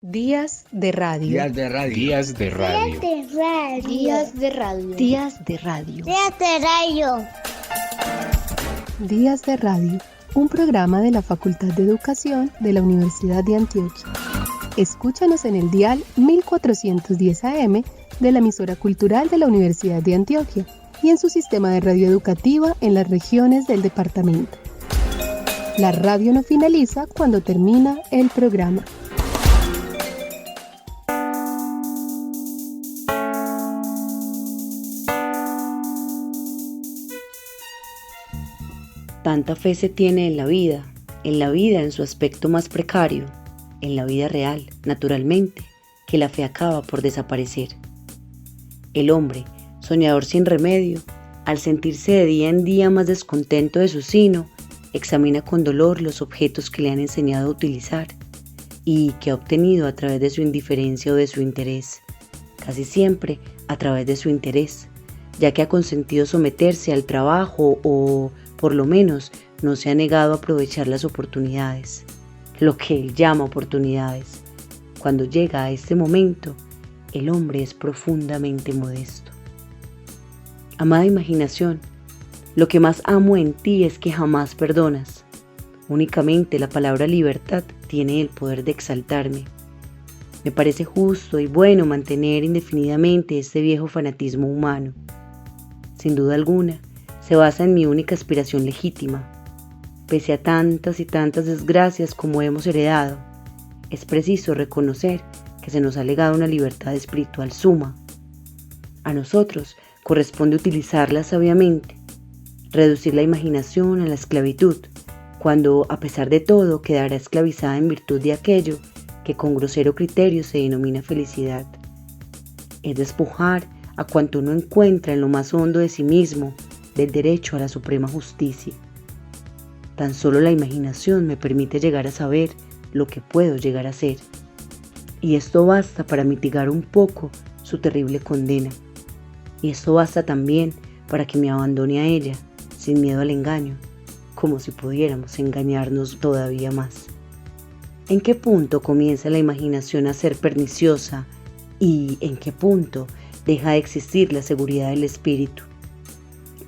Días de radio. Días de radio. Días de radio. Días de radio. Días de radio. Días de radio. Días de radio. Un programa de la Facultad de Educación de la Universidad de Antioquia. Escúchanos en el dial 1410 AM de la emisora cultural de la Universidad de Antioquia y en su sistema de radio educativa en las regiones del departamento. La radio no finaliza cuando termina el programa. Tanta fe se tiene en la vida en su aspecto más precario, en la vida real, naturalmente, que la fe acaba por desaparecer. El hombre, soñador sin remedio, al sentirse de día en día más descontento de su sino, examina con dolor los objetos que le han enseñado a utilizar y que ha obtenido a través de su indiferencia o de su interés, casi siempre a través de su interés, ya que ha consentido someterse al trabajo o, por lo menos, no se ha negado a aprovechar las oportunidades, lo que él llama oportunidades. Cuando llega a este momento, el hombre es profundamente modesto. Amada imaginación, lo que más amo en ti es que jamás perdonas. Únicamente la palabra libertad tiene el poder de exaltarme. Me parece justo y bueno mantener indefinidamente este viejo fanatismo humano. Sin duda alguna, se basa en mi única aspiración legítima. Pese a tantas y tantas desgracias como hemos heredado, es preciso reconocer que se nos ha legado una libertad espiritual suma. A nosotros corresponde utilizarla sabiamente, reducir la imaginación a la esclavitud, cuando a pesar de todo quedará esclavizada en virtud de aquello que con grosero criterio se denomina felicidad. Es despojar a cuanto uno encuentra en lo más hondo de sí mismo del derecho a la suprema justicia. Tan solo la imaginación me permite llegar a saber lo que puedo llegar a ser, y esto basta para mitigar un poco su terrible condena, y esto basta también para que me abandone a ella, sin miedo al engaño, como si pudiéramos engañarnos todavía más. ¿En qué punto comienza la imaginación a ser perniciosa y en qué punto deja de existir la seguridad del espíritu?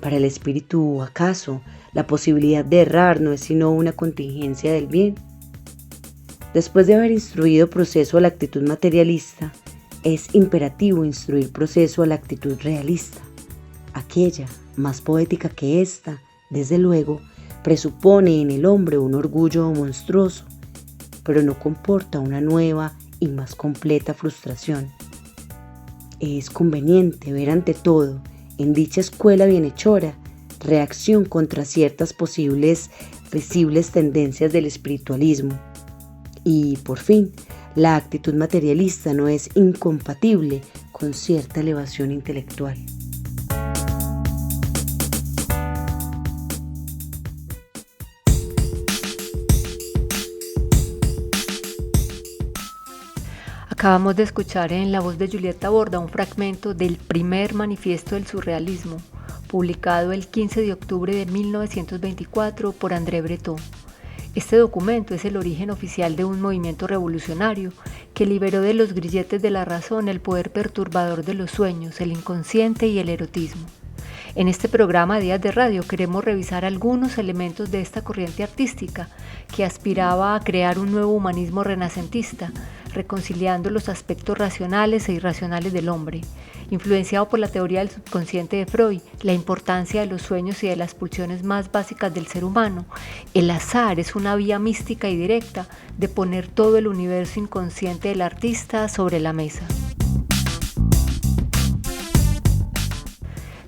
Para el espíritu, ¿acaso la posibilidad de errar no es sino una contingencia del bien? Después de haber instruido proceso a la actitud materialista, es imperativo instruir proceso a la actitud realista. Aquella, más poética que esta, desde luego, presupone en el hombre un orgullo monstruoso, pero no comporta una nueva y más completa frustración. Es conveniente ver ante todo, en dicha escuela bienhechora, reacción contra ciertas visibles tendencias del espiritualismo. Y, por fin, la actitud materialista no es incompatible con cierta elevación intelectual. Acabamos de escuchar en la voz de Julieta Borda un fragmento del primer manifiesto del surrealismo, publicado el 15 de octubre de 1924 por André Breton. Este documento es el origen oficial de un movimiento revolucionario que liberó de los grilletes de la razón el poder perturbador de los sueños, el inconsciente y el erotismo. En este programa de Días de Radio queremos revisar algunos elementos de esta corriente artística que aspiraba a crear un nuevo humanismo renacentista, reconciliando los aspectos racionales e irracionales del hombre. Influenciado por la teoría del subconsciente de Freud, la importancia de los sueños y de las pulsiones más básicas del ser humano, el azar es una vía mística y directa de poner todo el universo inconsciente del artista sobre la mesa.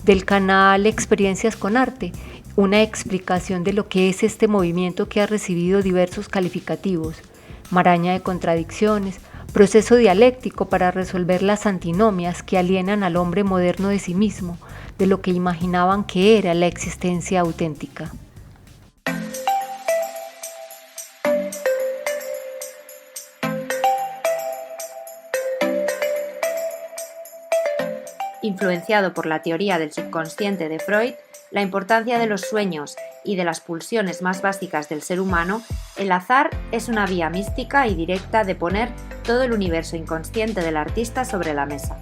Del canal Experiencias con Arte, una explicación de lo que es este movimiento que ha recibido diversos calificativos: maraña de contradicciones, proceso dialéctico para resolver las antinomias que alienan al hombre moderno de sí mismo, de lo que imaginaban que era la existencia auténtica. Influenciado por la teoría del subconsciente de Freud, la importancia de los sueños y de las pulsiones más básicas del ser humano, el azar es una vía mística y directa de poner todo el universo inconsciente del artista sobre la mesa.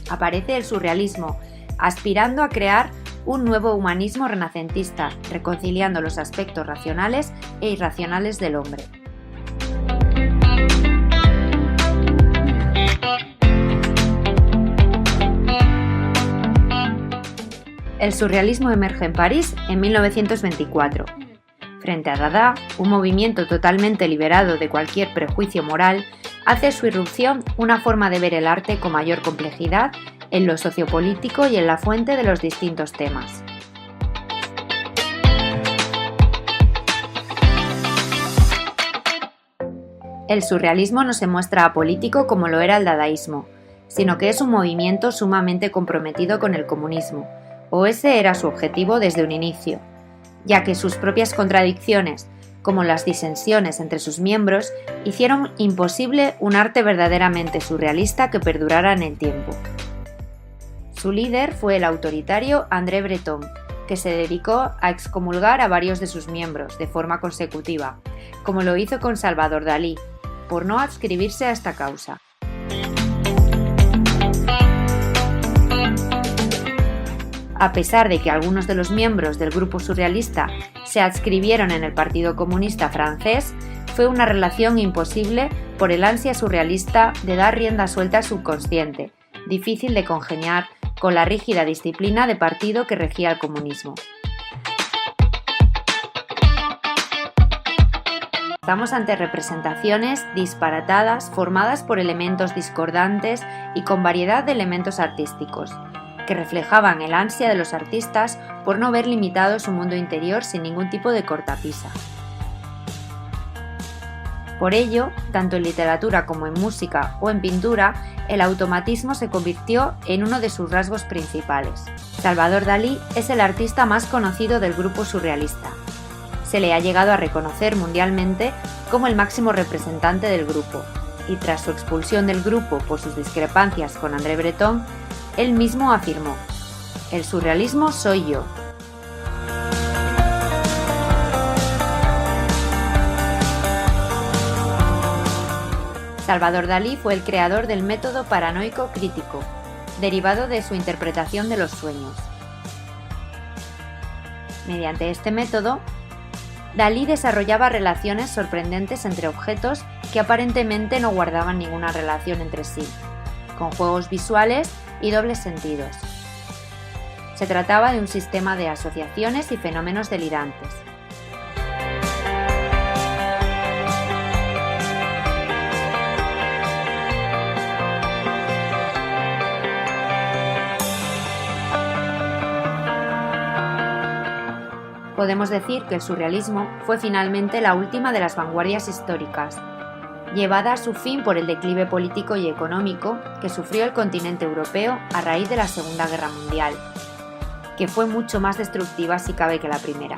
Aparece el surrealismo, aspirando a crear un nuevo humanismo renacentista, reconciliando los aspectos racionales e irracionales del hombre. El surrealismo emerge en París en 1924. Frente a Dada, un movimiento totalmente liberado de cualquier prejuicio moral, hace su irrupción una forma de ver el arte con mayor complejidad en lo sociopolítico y en la fuente de los distintos temas. El surrealismo no se muestra apolítico como lo era el dadaísmo, sino que es un movimiento sumamente comprometido con el comunismo, o ese era su objetivo desde un inicio, ya que sus propias contradicciones, como las disensiones entre sus miembros, hicieron imposible un arte verdaderamente surrealista que perdurara en el tiempo. Su líder fue el autoritario André Breton, que se dedicó a excomulgar a varios de sus miembros de forma consecutiva, como lo hizo con Salvador Dalí, por no adscribirse a esta causa. A pesar de que algunos de los miembros del grupo surrealista se adscribieron en el Partido Comunista francés, fue una relación imposible por el ansia surrealista de dar rienda suelta al subconsciente, difícil de congeniar con la rígida disciplina de partido que regía el comunismo. Estamos ante representaciones disparatadas formadas por elementos discordantes y con variedad de elementos artísticos, que reflejaban el ansia de los artistas por no ver limitado su mundo interior sin ningún tipo de cortapisa. Por ello, tanto en literatura como en música o en pintura, el automatismo se convirtió en uno de sus rasgos principales. Salvador Dalí es el artista más conocido del grupo surrealista. Se le ha llegado a reconocer mundialmente como el máximo representante del grupo, y tras su expulsión del grupo por sus discrepancias con André Breton, él mismo afirmó: "El surrealismo soy yo". Salvador Dalí fue el creador del método paranoico crítico, derivado de su interpretación de los sueños. Mediante este método, Dalí desarrollaba relaciones sorprendentes entre objetos que aparentemente no guardaban ninguna relación entre sí, con juegos visuales y dobles sentidos. Se trataba de un sistema de asociaciones y fenómenos delirantes. Podemos decir que el surrealismo fue finalmente la última de las vanguardias históricas, llevada a su fin por el declive político y económico que sufrió el continente europeo a raíz de la Segunda Guerra Mundial, que fue mucho más destructiva si cabe que la primera.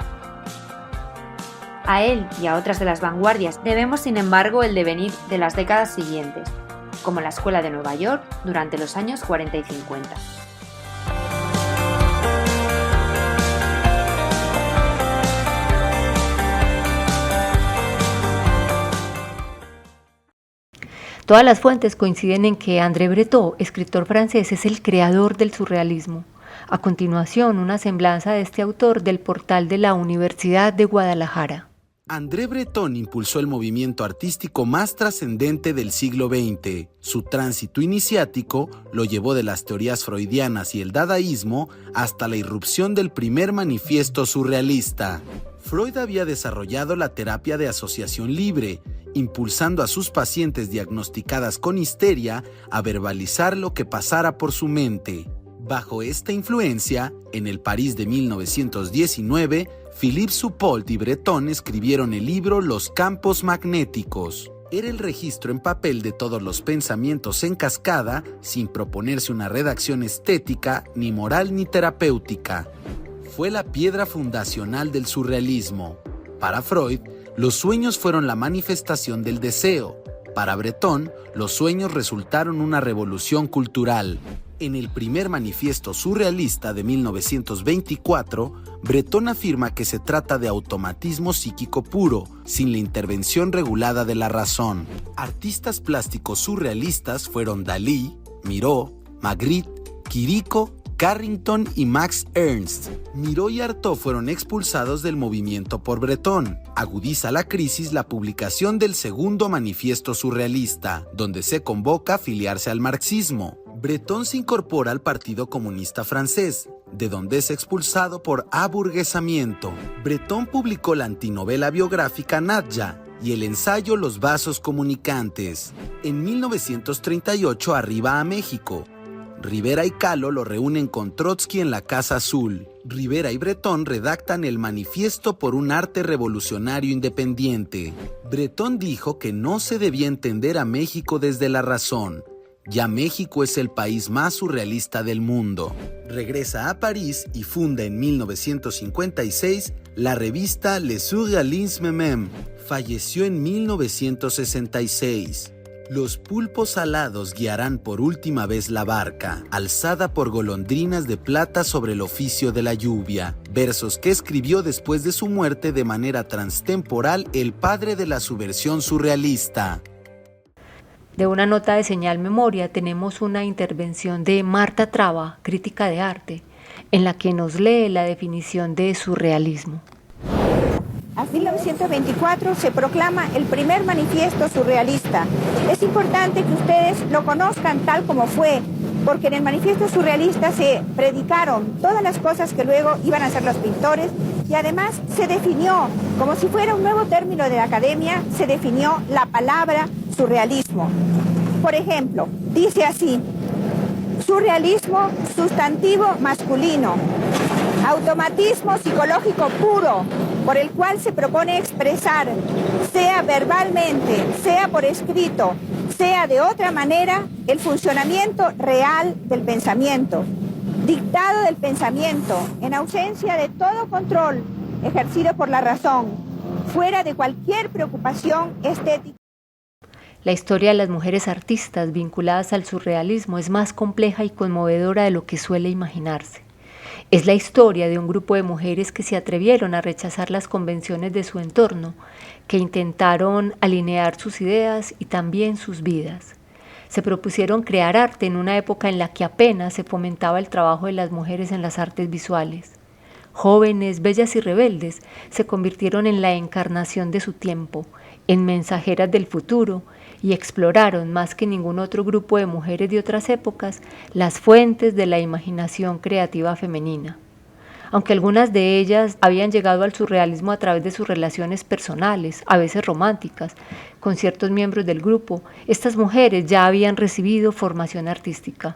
A él y a otras de las vanguardias debemos, sin embargo, el devenir de las décadas siguientes, como la Escuela de Nueva York durante los años 40 y 50. Todas las fuentes coinciden en que André Breton, escritor francés, es el creador del surrealismo. A continuación, una semblanza de este autor del portal de la Universidad de Guadalajara. André Breton impulsó el movimiento artístico más trascendente del siglo XX. Su tránsito iniciático lo llevó de las teorías freudianas y el dadaísmo hasta la irrupción del primer manifiesto surrealista. Freud había desarrollado la terapia de asociación libre, impulsando a sus pacientes diagnosticadas con histeria a verbalizar lo que pasara por su mente. Bajo esta influencia, en el París de 1919, Philippe Soupault y Breton escribieron el libro Los campos magnéticos. Era el registro en papel de todos los pensamientos en cascada, sin proponerse una redacción estética, ni moral ni terapéutica. Fue la piedra fundacional del surrealismo. Para Freud, los sueños fueron la manifestación del deseo. Para Breton, los sueños resultaron una revolución cultural. En el primer manifiesto surrealista de 1924, Breton afirma que se trata de automatismo psíquico puro, sin la intervención regulada de la razón. Artistas plásticos surrealistas fueron Dalí, Miró, Magritte, Quirico, Carrington y Max Ernst. Miró y Artaud fueron expulsados del movimiento por Breton. Agudiza la crisis la publicación del segundo manifiesto surrealista, donde se convoca a afiliarse al marxismo. Breton se incorpora al Partido Comunista Francés, de donde es expulsado por aburguesamiento. Breton publicó la antinovela biográfica Nadja y el ensayo Los vasos comunicantes. En 1938 arriba a México. Rivera y Kahlo lo reúnen con Trotsky en la Casa Azul. Rivera y Breton redactan el Manifiesto por un arte revolucionario independiente. Breton dijo que no se debía entender a México desde la razón. Ya México es el país más surrealista del mundo. Regresa a París y funda en 1956 la revista Le Surrealisme Même. Falleció en 1966. Los pulpos alados guiarán por última vez la barca, alzada por golondrinas de plata sobre el oficio de la lluvia. Versos que escribió después de su muerte de manera transtemporal el padre de la subversión surrealista. De una nota de Señal Memoria tenemos una intervención de Marta Traba, crítica de arte, en la que nos lee la definición de surrealismo. En 1924 se proclama el primer manifiesto surrealista. Es importante que ustedes lo conozcan tal como fue, porque en el manifiesto surrealista se predicaron todas las cosas que luego iban a hacer los pintores y además se definió, como si fuera un nuevo término de la academia, se definió la palabra surrealismo. Por ejemplo, dice así: surrealismo, sustantivo masculino, automatismo psicológico puro, por el cual se propone expresar, sea verbalmente, sea por escrito, sea de otra manera, el funcionamiento real del pensamiento, dictado del pensamiento, en ausencia de todo control ejercido por la razón, fuera de cualquier preocupación estética. La historia de las mujeres artistas vinculadas al surrealismo es más compleja y conmovedora de lo que suele imaginarse. Es la historia de un grupo de mujeres que se atrevieron a rechazar las convenciones de su entorno, que intentaron alinear sus ideas y también sus vidas. Se propusieron crear arte en una época en la que apenas se fomentaba el trabajo de las mujeres en las artes visuales. Jóvenes, bellas y rebeldes, se convirtieron en la encarnación de su tiempo, en mensajeras del futuro, y exploraron más que ningún otro grupo de mujeres de otras épocas las fuentes de la imaginación creativa femenina. Aunque algunas de ellas habían llegado al surrealismo a través de sus relaciones personales, a veces románticas, con ciertos miembros del grupo, estas mujeres ya habían recibido formación artística.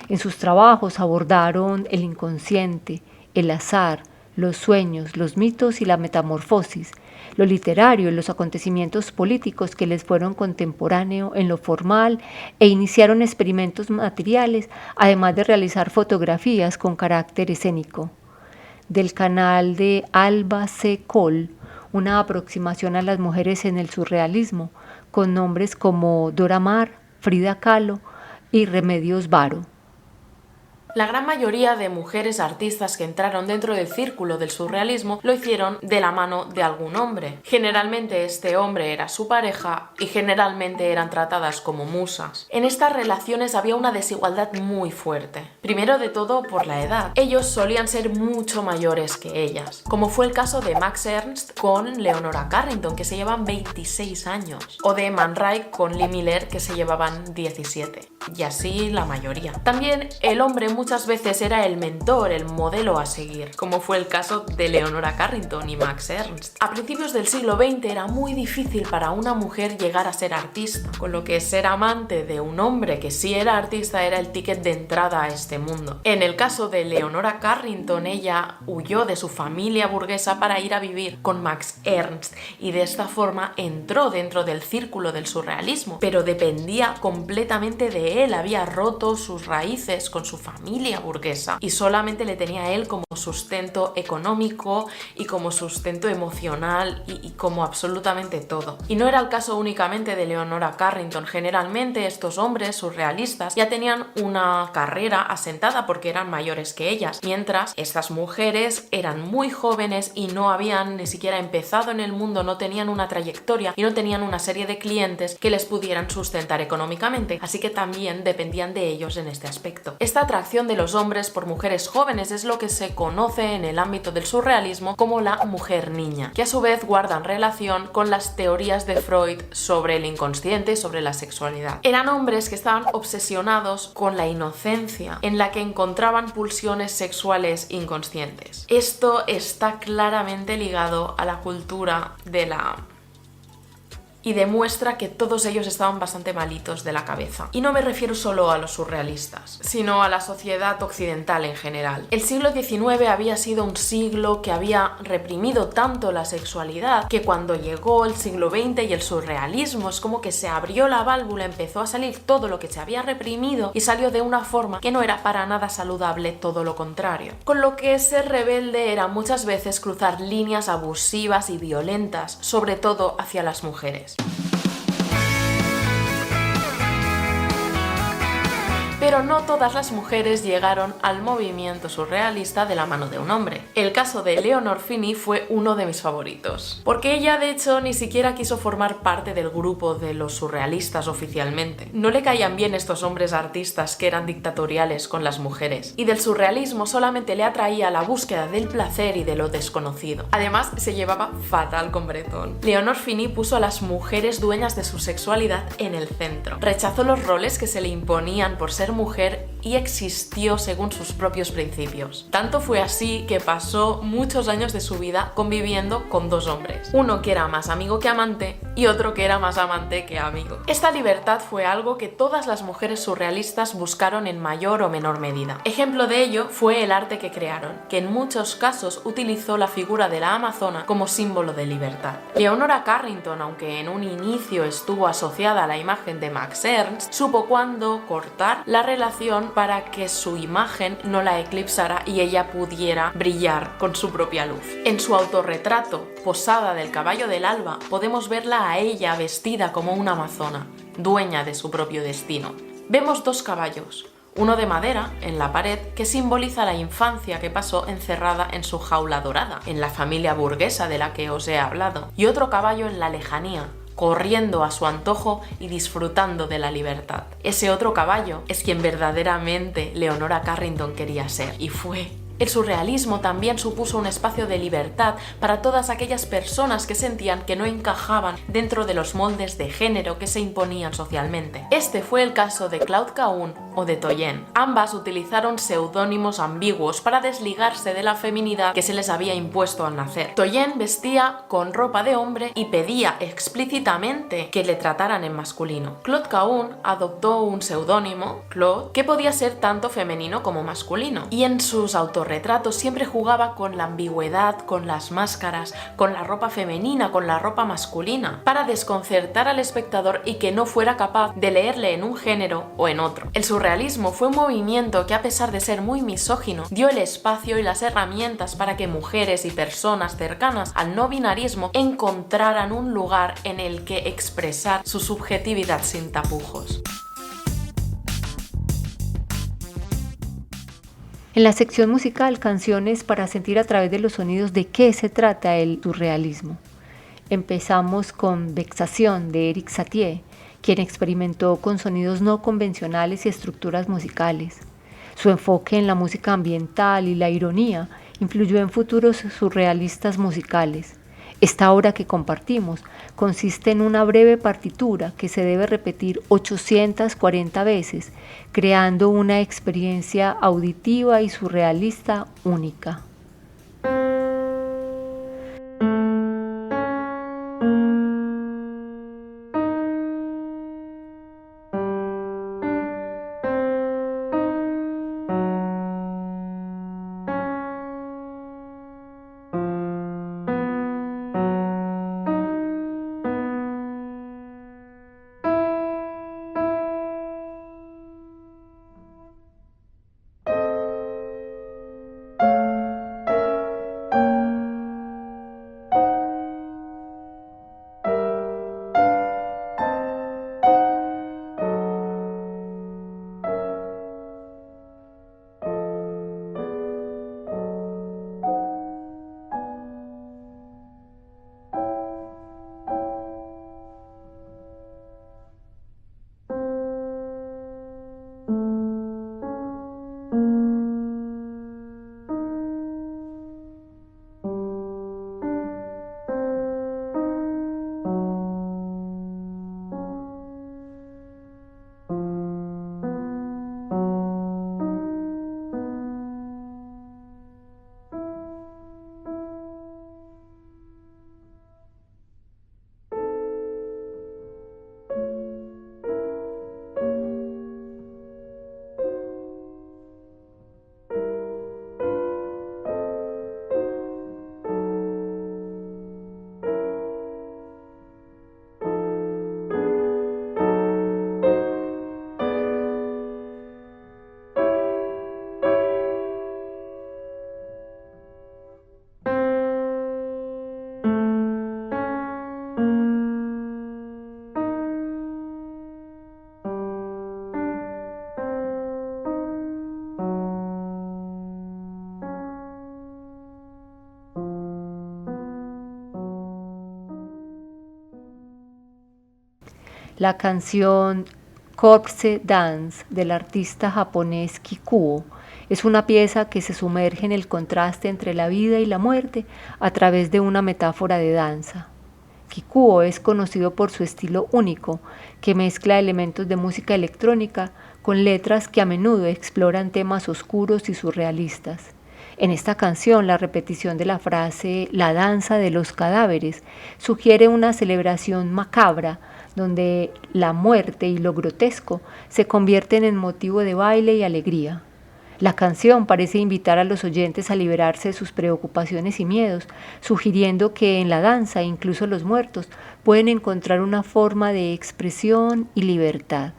En sus trabajos abordaron el inconsciente, el azar, los sueños, los mitos y la metamorfosis, lo literario y los acontecimientos políticos que les fueron contemporáneos en lo formal e iniciaron experimentos materiales, además de realizar fotografías con carácter escénico. Del canal de Alba C. Cole, una aproximación a las mujeres en el surrealismo, con nombres como Dora Maar, Frida Kahlo y Remedios Varo. La gran mayoría de mujeres artistas que entraron dentro del círculo del surrealismo lo hicieron de la mano de algún hombre. Generalmente este hombre era su pareja y generalmente eran tratadas como musas. En estas relaciones había una desigualdad muy fuerte. Primero de todo por la edad. Ellos solían ser mucho mayores que ellas, como fue el caso de Max Ernst con Leonora Carrington, que se llevan 26 años, o de Man Ray con Lee Miller, que se llevaban 17. Y así la mayoría. También el hombre muchas veces era el mentor, el modelo a seguir, como fue el caso de Leonora Carrington y Max Ernst. A principios del siglo XX era muy difícil para una mujer llegar a ser artista, con lo que ser amante de un hombre que sí era artista era el ticket de entrada a este mundo. En el caso de Leonora Carrington, ella huyó de su familia burguesa para ir a vivir con Max Ernst y de esta forma entró dentro del círculo del surrealismo, pero dependía completamente de que él había roto sus raíces con su familia burguesa y solamente le tenía a él como sustento económico y como sustento emocional y como absolutamente todo. Y no era el caso únicamente de Leonora Carrington. Generalmente estos hombres surrealistas ya tenían una carrera asentada porque eran mayores que ellas, mientras estas mujeres eran muy jóvenes y no habían ni siquiera empezado en el mundo, no tenían una trayectoria y no tenían una serie de clientes que les pudieran sustentar económicamente, así que también dependían de ellos en este aspecto. Esta atracción de los hombres por mujeres jóvenes es lo que se conoce en el ámbito del surrealismo como la mujer niña, que a su vez guardan relación con las teorías de Freud sobre el inconsciente y sobre la sexualidad. Eran hombres que estaban obsesionados con la inocencia, en la que encontraban pulsiones sexuales inconscientes. Esto está claramente ligado a la cultura de la... y demuestra que todos ellos estaban bastante malitos de la cabeza. Y no me refiero solo a los surrealistas, sino a la sociedad occidental en general. El siglo XIX había sido un siglo que había reprimido tanto la sexualidad que cuando llegó el siglo XX y el surrealismo es como que se abrió la válvula, empezó a salir todo lo que se había reprimido y salió de una forma que no era para nada saludable, todo lo contrario. Con lo que ser rebelde era muchas veces cruzar líneas abusivas y violentas, sobre todo hacia las mujeres. Pero no todas las mujeres llegaron al movimiento surrealista de la mano de un hombre. El caso de Leonor Fini fue uno de mis favoritos, porque ella de hecho ni siquiera quiso formar parte del grupo de los surrealistas oficialmente. No le caían bien estos hombres artistas que eran dictatoriales con las mujeres, y del surrealismo solamente le atraía la búsqueda del placer y de lo desconocido. Además, se llevaba fatal con Breton. Leonor Fini puso a las mujeres dueñas de su sexualidad en el centro. Rechazó los roles que se le imponían por ser mujer y existió según sus propios principios. Tanto fue así que pasó muchos años de su vida conviviendo con dos hombres, uno que era más amigo que amante y otro que era más amante que amigo. Esta libertad fue algo que todas las mujeres surrealistas buscaron en mayor o menor medida. Ejemplo de ello fue el arte que crearon, que en muchos casos utilizó la figura de la amazona como símbolo de libertad. Leonora Carrington, aunque en un inicio estuvo asociada a la imagen de Max Ernst, supo cuándo cortar la relación para que su imagen no la eclipsara y ella pudiera brillar con su propia luz. En su autorretrato, posada del caballo del alba, podemos verla a ella vestida como una amazona, dueña de su propio destino. Vemos dos caballos, uno de madera en la pared que simboliza la infancia que pasó encerrada en su jaula dorada, en la familia burguesa de la que os he hablado, y otro caballo en la lejanía, corriendo a su antojo y disfrutando de la libertad. Ese otro caballo es quien verdaderamente Leonora Carrington quería ser, y fue. El surrealismo también supuso un espacio de libertad para todas aquellas personas que sentían que no encajaban dentro de los moldes de género que se imponían socialmente. Este fue el caso de Claude Cahun o de Toyen. Ambas utilizaron seudónimos ambiguos para desligarse de la feminidad que se les había impuesto al nacer. Toyen vestía con ropa de hombre y pedía explícitamente que le trataran en masculino. Claude Cahun adoptó un seudónimo, Claude, que podía ser tanto femenino como masculino, y en sus autorretratos siempre jugaba con la ambigüedad, con las máscaras, con la ropa femenina, con la ropa masculina, para desconcertar al espectador y que no fuera capaz de leerle en un género o en otro. El surrealismo fue un movimiento que, a pesar de ser muy misógino, dio el espacio y las herramientas para que mujeres y personas cercanas al no binarismo encontraran un lugar en el que expresar su subjetividad sin tapujos. En la sección musical, canciones para sentir a través de los sonidos de qué se trata el surrealismo. Empezamos con Vexación de Erik Satie, quien experimentó con sonidos no convencionales y estructuras musicales. Su enfoque en la música ambiental y la ironía influyó en futuros surrealistas musicales. Esta obra que compartimos consiste en una breve partitura que se debe repetir 840 veces, creando una experiencia auditiva y surrealista única. La canción Corpse Dance del artista japonés Kikuo es una pieza que se sumerge en el contraste entre la vida y la muerte a través de una metáfora de danza. Kikuo es conocido por su estilo único, que mezcla elementos de música electrónica con letras que a menudo exploran temas oscuros y surrealistas. En esta canción, la repetición de la frase "la danza de los cadáveres" sugiere una celebración macabra, donde la muerte y lo grotesco se convierten en motivo de baile y alegría. La canción parece invitar a los oyentes a liberarse de sus preocupaciones y miedos, sugiriendo que en la danza incluso los muertos pueden encontrar una forma de expresión y libertad.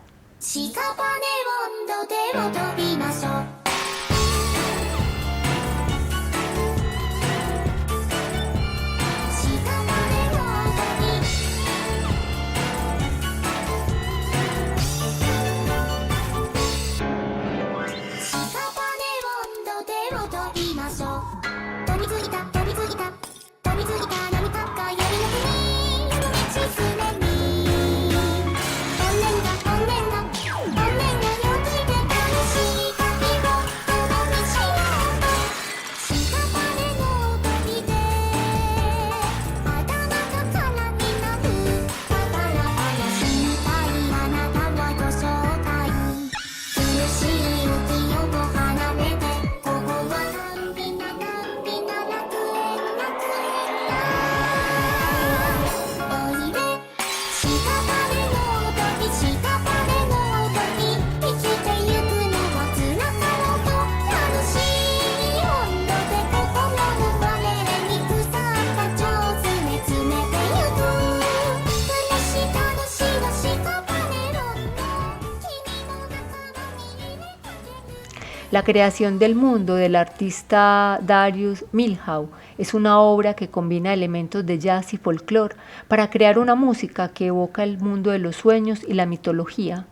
La creación del mundo del artista Darius Milhaud es una obra que combina elementos de jazz y folclore para crear una música que evoca el mundo de los sueños y la mitología,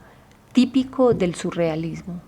típico del surrealismo.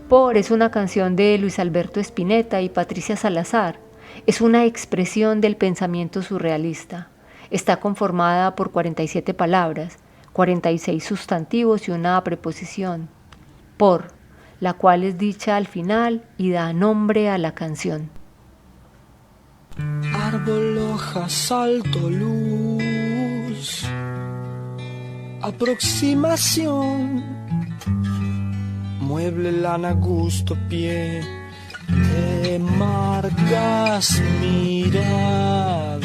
Por es una canción de Luis Alberto Spinetta y Patricia Salazar. Es una expresión del pensamiento surrealista. Está conformada por 47 palabras, 46 sustantivos y una preposición. Por, la cual es dicha al final y da nombre a la canción. Árbol, hoja, salto, luz, aproximación. Mueble, lana, gusto, pie, te marcas mirada.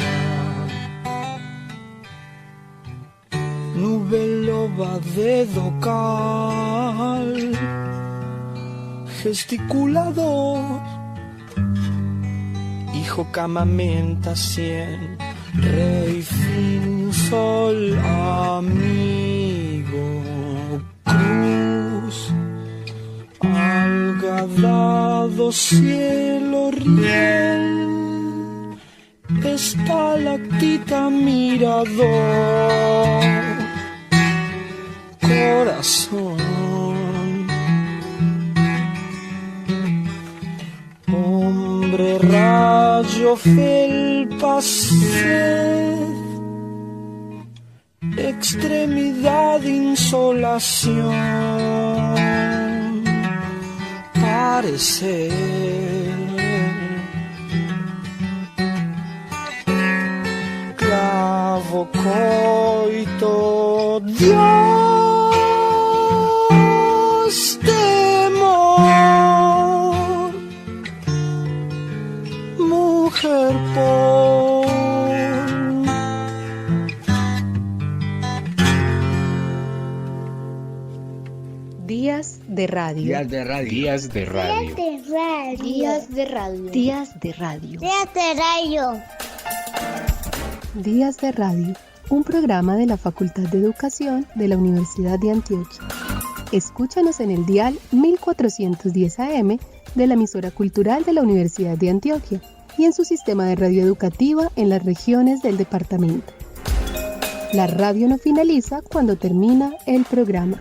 Nube, loba, dedo, cal, gesticulador. Hijo, cama, menta, cien, rey, fin, sol, amigo, cruz. Algadado, cielo, riel, estalactita, mirador, corazón, hombre, sobre rayo felpa sed, extremidad insolación, parecer, clavo coito, Dios temor, mujer por Días de radio. Días de radio. Días de radio. Días de radio. Días de radio. Días de radio. Días de radio, un programa de la Facultad de Educación de la Universidad de Antioquia. Escúchanos en el dial 1410 AM de la emisora cultural de la Universidad de Antioquia y en su sistema de radio educativa en las regiones del departamento. La radio no finaliza cuando termina el programa.